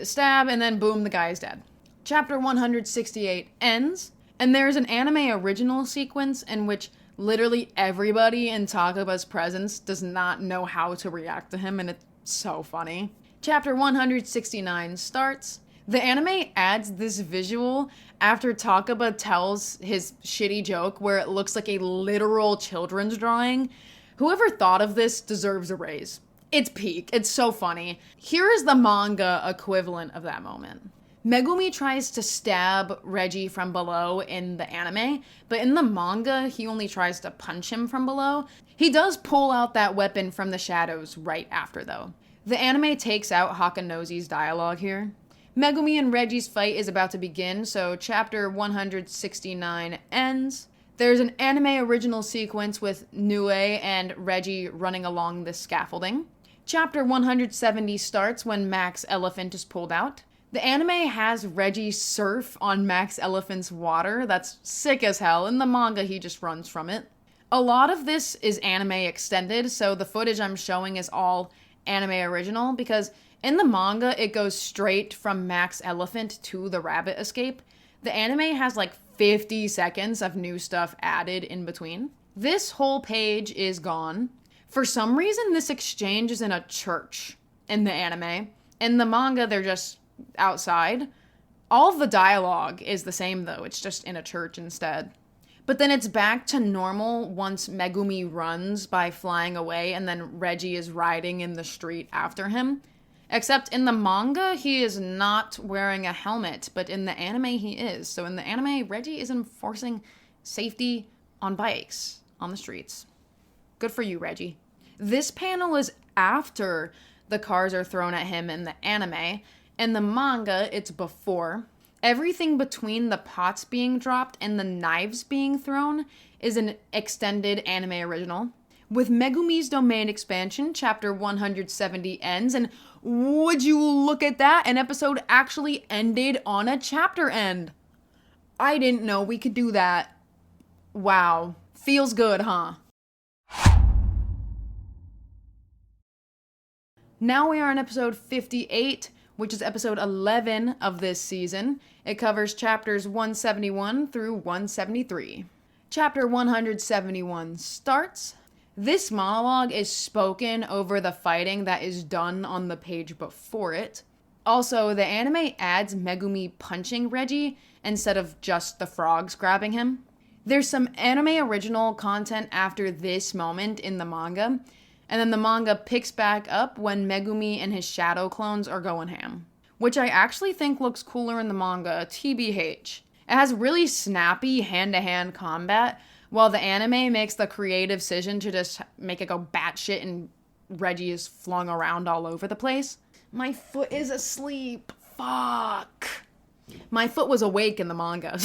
stab, and then boom, the guy is dead. Chapter 168 ends, and there's an anime original sequence in which literally everybody in Takaba's presence does not know how to react to him, and it's so funny. Chapter 169 starts. The anime adds this visual after Takaba tells his shitty joke where it looks like a literal children's drawing. Whoever thought of this deserves a raise. It's peak. It's so funny. Here is the manga equivalent of that moment. Megumi tries to stab Reggie from below in the anime, but in the manga, he only tries to punch him from below. He does pull out that weapon from the shadows right after, though. The anime takes out Hakanosi's dialogue here. Megumi and Reggie's fight is about to begin, so chapter 169 ends. There's an anime original sequence with Nue and Reggie running along the scaffolding. Chapter 170 starts when Max Elephant is pulled out. The anime has Reggie surf on Max Elephant's water. That's sick as hell. In the manga, he just runs from it. A lot of this is anime extended, so the footage I'm showing is all anime original, because in the manga, it goes straight from Max Elephant to the rabbit escape. The anime has like 50 seconds of new stuff added in between. This whole page is gone. For some reason, this exchange is in a church in the anime. In the manga, they're just outside. All of the dialogue is the same, though. It's just in a church instead. But then it's back to normal once Megumi runs by flying away and then Reggie is riding in the street after him. Except in the manga, he is not wearing a helmet, but in the anime, he is. So in the anime, Reggie is enforcing safety on bikes on the streets. Good for you, Reggie. This panel is after the cars are thrown at him in the anime. In the manga, it's before. Everything between the pots being dropped and the knives being thrown is an extended anime original. With Megumi's Domain expansion, chapter 170 ends, and would you look at that, an episode actually ended on a chapter end. I didn't know we could do that. Wow. Feels good, huh? Now we are on episode 58, which is episode 11 of this season. It covers chapters 171 through 173. Chapter 171 starts. This monologue is spoken over the fighting that is done on the page before it. Also, the anime adds Megumi punching Reggie instead of just the frogs grabbing him. There's some anime original content after this moment in the manga, and then the manga picks back up when Megumi and his shadow clones are going ham, which I actually think looks cooler in the manga, TBH. It has really snappy hand-to-hand combat, while the anime makes the creative decision to just make it go batshit and Reggie is flung around all over the place. My foot is asleep. Fuck. My foot was awake in the manga.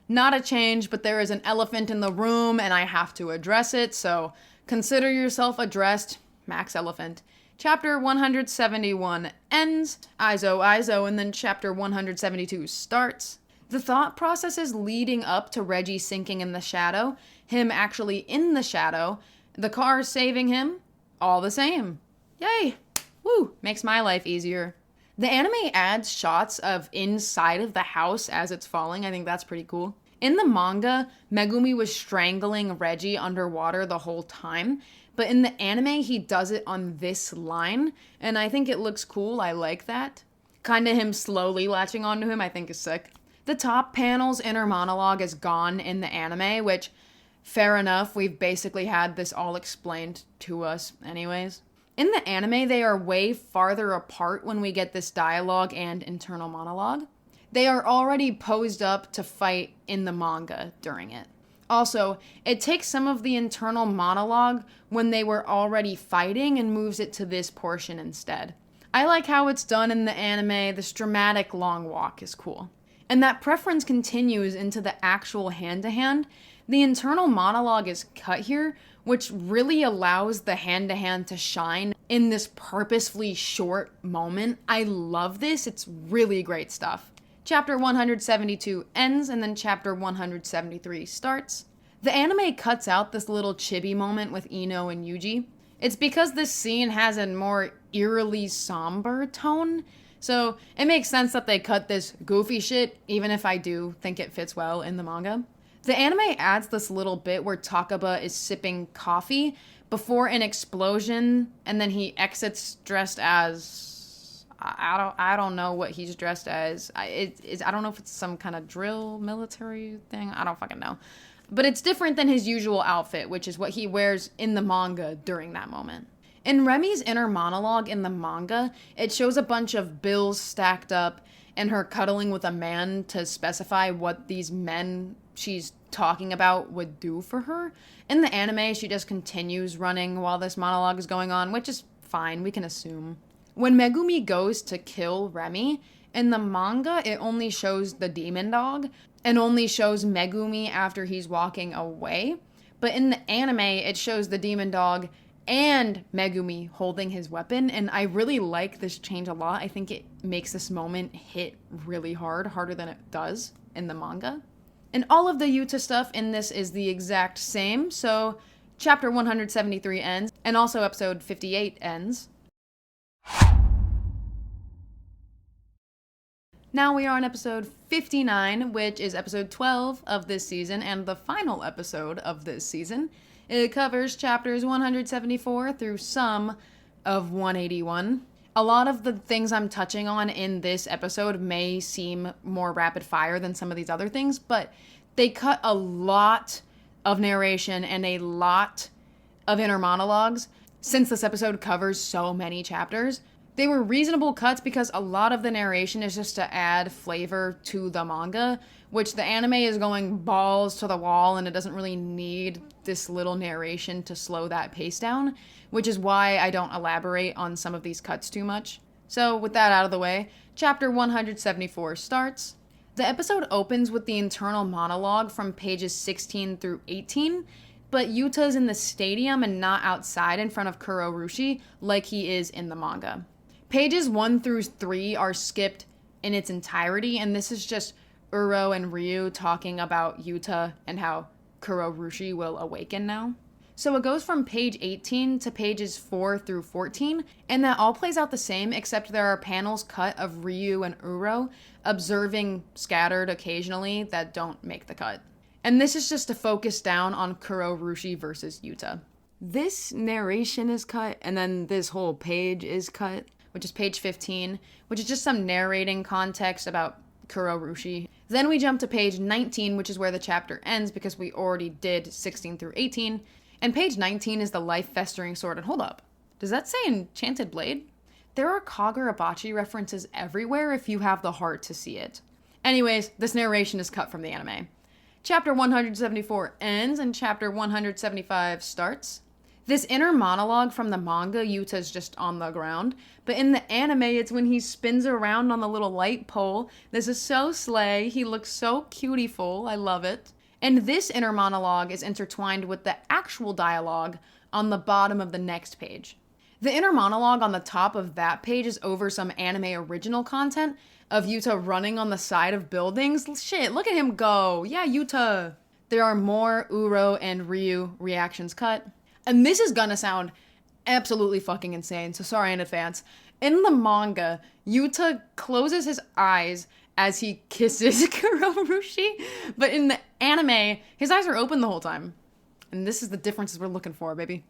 Not a change, but there is an elephant in the room and I have to address it, so consider yourself addressed, Max Elephant. Chapter 171 ends, Izo, and then chapter 172 starts. The thought processes leading up to Reggie sinking in the shadow, him actually in the shadow, the car saving him, all the same. Yay! Woo! Makes my life easier. The anime adds shots of inside of the house as it's falling. I think that's pretty cool. In the manga, Megumi was strangling Reggie underwater the whole time, but in the anime, he does it on this line, and I think it looks cool. I like that. Kinda him slowly latching onto him, I think is sick. The top panel's inner monologue is gone in the anime, which, fair enough, we've basically had this all explained to us anyways. In the anime, they are way farther apart when we get this dialogue and internal monologue. They are already posed up to fight in the manga during it. Also, it takes some of the internal monologue when they were already fighting and moves it to this portion instead. I like how it's done in the anime. This dramatic long walk is cool. And that preference continues into the actual hand-to-hand. The internal monologue is cut here, which really allows the hand-to-hand to shine in this purposefully short moment. I love this. It's really great stuff. Chapter 172 ends, and then chapter 173 starts. The anime cuts out this little chibi moment with Ino and Yuji. It's because this scene has a more eerily somber tone, so it makes sense that they cut this goofy shit, even if I do think it fits well in the manga. The anime adds this little bit where Takaba is sipping coffee before an explosion, and then he exits dressed as... I don't know what he's dressed as. I don't know if it's some kind of drill military thing. I don't fucking know. But it's different than his usual outfit, which is what he wears in the manga during that moment. In Remy's inner monologue in the manga, it shows a bunch of bills stacked up and her cuddling with a man to specify what these men she's talking about would do for her. In the anime, she just continues running while this monologue is going on, which is fine, we can assume. When Megumi goes to kill Remy, in the manga, it only shows the demon dog and only shows Megumi after he's walking away. But in the anime, it shows the demon dog and Megumi holding his weapon, and I really like this change a lot. I think it makes this moment hit really hard, harder than it does in the manga. And all of the Yuta stuff in this is the exact same, so chapter 173 ends, and also episode 58 ends. Now we are on episode 59, which is episode 12 of this season and the final episode of this season. It covers chapters 174 through some of 181. A lot of the things I'm touching on in this episode may seem more rapid fire than some of these other things, but they cut a lot of narration and a lot of inner monologues since this episode covers so many chapters. They were reasonable cuts because a lot of the narration is just to add flavor to the manga, which the anime is going balls to the wall and it doesn't really need this little narration to slow that pace down, which is why I don't elaborate on some of these cuts too much. So with that out of the way, chapter 174 starts. The episode opens with the internal monologue from pages 16 through 18, but Yuta's in the stadium and not outside in front of Kurorushi like he is in the manga. Pages 1 through 3 are skipped in its entirety, and this is just Uro and Ryu talking about Yuta and how Kurorushi will awaken now. So it goes from page 18 to pages 4 through 14, and that all plays out the same, except there are panels cut of Ryu and Uro observing scattered occasionally that don't make the cut. And this is just to focus down on Kurorushi versus Yuta. This narration is cut, and then this whole page is cut, which is page 15, which is just some narrating context about Kurorushi. Then we jump to page 19, which is where the chapter ends because we already did 16 through 18. And page 19 is the life-festering sword. And hold up, does that say Enchanted Blade? There are Kagurabachi references everywhere if you have the heart to see it. Anyways, this narration is cut from the anime. Chapter 174 ends and chapter 175 starts. This inner monologue from the manga, Yuta's just on the ground, but in the anime, it's when he spins around on the little light pole. This is so slay. He looks so cutie-ful. I love it. And this inner monologue is intertwined with the actual dialogue on the bottom of the next page. The inner monologue on the top of that page is over some anime original content of Yuta running on the side of buildings. Shit, look at him go. Yeah, Yuta. There are more Uro and Ryu reactions cut. And this is gonna sound absolutely fucking insane, so sorry in advance. In the manga, Yuta closes his eyes as he kisses Kurorushi, but in the anime, his eyes are open the whole time. And this is the differences we're looking for, baby.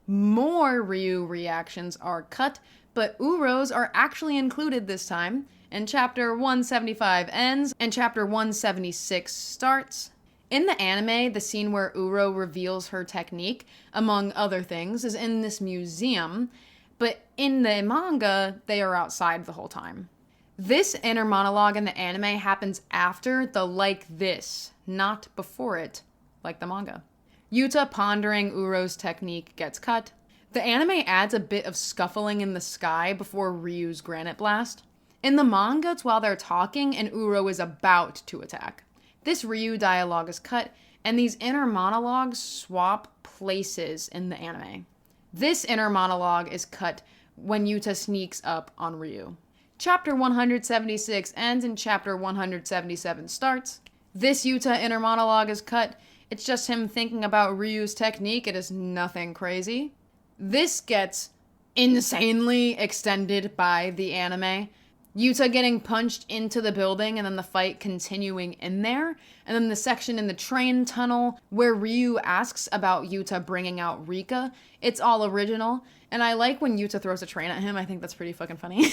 More Ryu reactions are cut, but Uro's are actually included this time, and chapter 175 ends, and chapter 176 starts. In the anime, the scene where Uro reveals her technique, among other things, is in this museum, But in the manga, they are outside the whole time. This inner monologue in the anime happens after the like this, not before it, like the manga. Yuta pondering Uro's technique gets cut. The anime adds a bit of scuffling in the sky before Ryu's granite blast. In the manga, it's while they're talking and Uro is about to attack. This Ryu dialogue is cut, and these inner monologues swap places in the anime. This inner monologue is cut when Yuta sneaks up on Ryu. Chapter 176 ends and chapter 177 starts. This Yuta inner monologue is cut. It's just him thinking about Ryu's technique. It is nothing crazy. This gets insanely extended by the anime. Yuta getting punched into the building and then the fight continuing in there. And then the section in the train tunnel where Ryu asks about Yuta bringing out Rika. It's all original. And I like when Yuta throws a train at him. I think that's pretty fucking funny.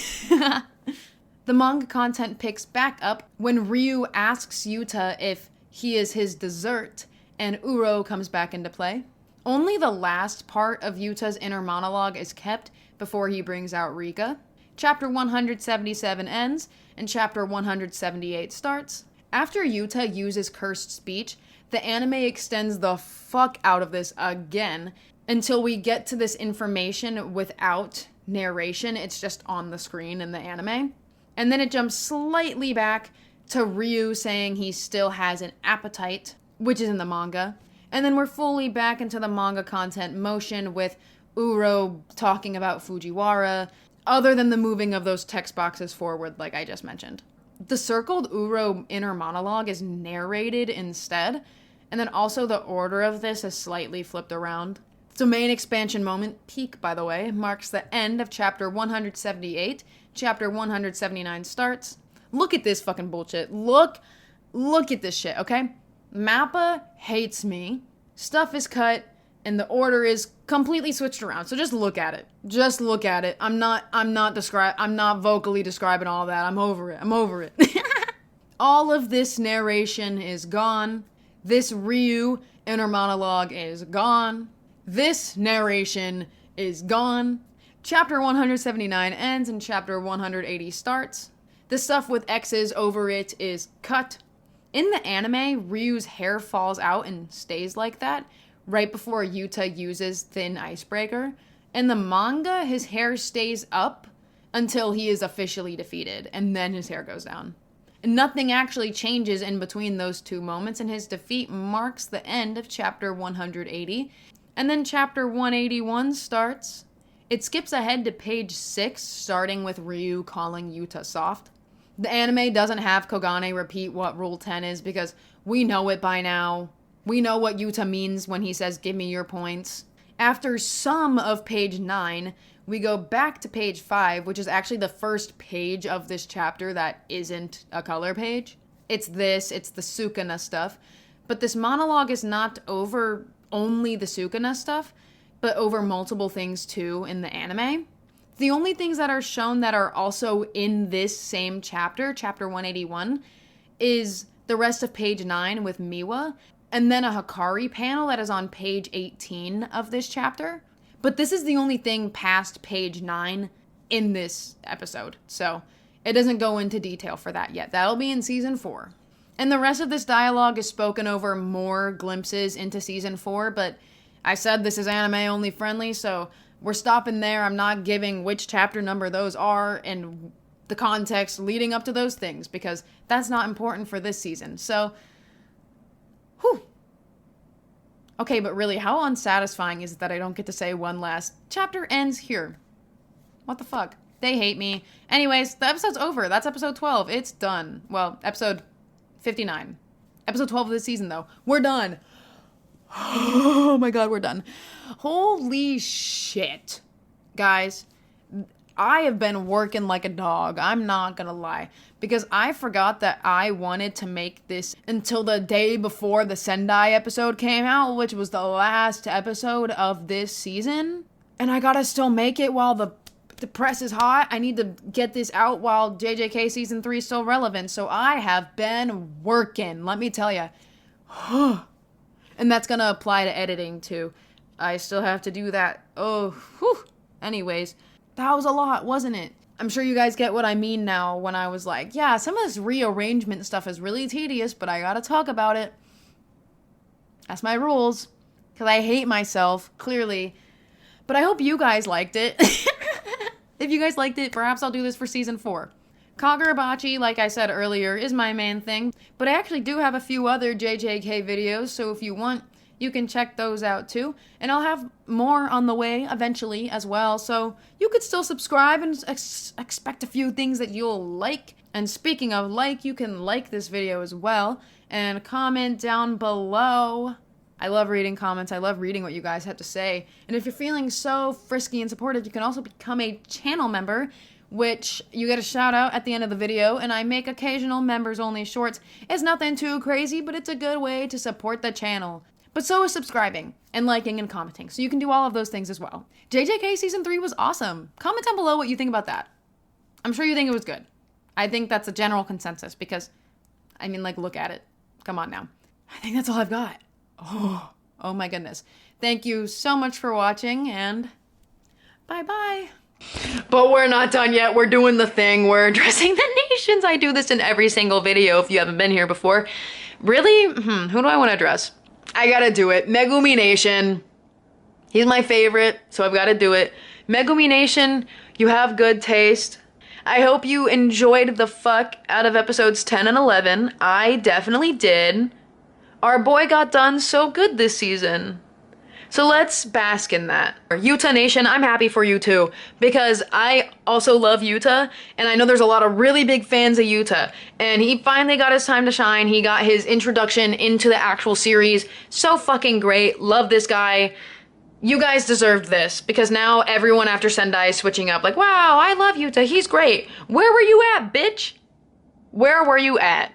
The manga content picks back up when Ryu asks Yuta if he is his dessert, and Uro comes back into play. Only the last part of Yuta's inner monologue is kept before he brings out Rika. Chapter 177 ends, and chapter 178 starts. After Yuta uses cursed speech, the anime extends the fuck out of this again until we get to this information without narration. It's just on the screen in the anime. And then it jumps slightly back to Ryu saying he still has an appetite, which is in the manga. And then we're fully back into the manga content motion with Uro talking about Fujiwara, other than the moving of those text boxes forward like I just mentioned. The circled Uro inner monologue is narrated instead, and then also the order of this is slightly flipped around. The main expansion moment, peak by the way, marks the end of chapter 178. Chapter 179 starts. Look at this fucking bullshit. Look at this shit, okay? Mappa hates me. Stuff is cut, and the order is completely switched around. So just look at it. Just look at it. I'm not vocally describing all that. I'm over it. All of this narration is gone. This Ryu inner monologue is gone. This narration is gone. Chapter 179 ends and chapter 180 starts. The stuff with X's over it is cut. In the anime, Ryu's hair falls out and stays like that right before Yuta uses Thin Icebreaker. In the manga, his hair stays up until he is officially defeated, and then his hair goes down. And nothing actually changes in between those two moments, and his defeat marks the end of chapter 180. And then chapter 181 starts. It skips ahead to page 6, starting with Ryu calling Yuta soft. The anime doesn't have Kogane repeat what Rule 10 is because we know it by now. We know what Yuta means when he says, "Give me your points." After some of page 9, we go back to page 5, which is actually the first page of this chapter that isn't a color page. It's the Sukuna stuff. But this monologue is not over only the Sukuna stuff, but over multiple things too in the anime. The only things that are shown that are also in this same chapter, chapter 181, is the rest of page 9 with Miwa, and then a Hikari panel that is on page 18 of this chapter. But this is the only thing past page 9 in this episode, so it doesn't go into detail for that yet. That'll be in season 4. And the rest of this dialogue is spoken over more glimpses into season 4, but I said this is anime only friendly, so we're stopping there. I'm not giving which chapter number those are and the context leading up to those things because that's not important for this season. So, whew. Okay, but really, how unsatisfying is it that I don't get to say one last chapter ends here? What the fuck? They hate me. Anyways, the episode's over. That's episode 12. It's done. Well, episode 59. Episode 12 of this season, though. We're done. Oh my god, we're done. Holy shit. Guys, I have been working like a dog. I'm not gonna lie. Because I forgot that I wanted to make this until the day before the Sendai episode came out, which was the last episode of this season. And I gotta still make it while the press is hot. I need to get this out while JJK season 3 is still relevant. So I have been working, let me tell you. And that's gonna apply to editing too. I still have to do that. Oh, whew. Anyways, That was a lot, wasn't it? I'm sure you guys get what I mean now when I was like, yeah, some of this rearrangement stuff is really tedious, but I gotta talk about it. That's my rules. Because I hate myself, clearly. But I hope you guys liked it. If you guys liked it, perhaps I'll do this for season 4. Kagurabachi, like I said earlier, is my main thing. But I actually do have a few other JJK videos, so if you want, you can check those out too. And I'll have more on the way eventually as well, so you could still subscribe and expect a few things that you'll like. And speaking of like, you can like this video as well and comment down below. I love reading comments. I love reading what you guys have to say. And if you're feeling so frisky and supportive, you can also become a channel member, which you get a shout out at the end of the video, and I make occasional members only shorts. It's nothing too crazy, but it's a good way to support the channel. But so is subscribing and liking and commenting, so you can do all of those things as well. JJK Season 3 was awesome. Comment down below what you think about that. I'm sure you think it was good. I think that's a general consensus because, I mean, like, look at it. Come on now. I think that's all I've got. Oh my goodness. Thank you so much for watching, and bye-bye. But we're not done yet. We're doing the thing. We're addressing the nations. I do this in every single video if you haven't been here before. Really? Who do I want to address? I gotta do it. Megumi Nation. He's my favorite, so I've gotta do it. Megumi Nation, you have good taste. I hope you enjoyed the fuck out of episodes 10 and 11. I definitely did. Our boy got done so good this season. So let's bask in that. Yuta Nation, I'm happy for you too, because I also love Yuta, and I know there's a lot of really big fans of Yuta, and he finally got his time to shine. He got his introduction into the actual series. So fucking great. Love this guy. You guys deserved this, because now everyone after Sendai is switching up like, wow, I love Yuta, he's great. Where were you at, bitch? Where were you at?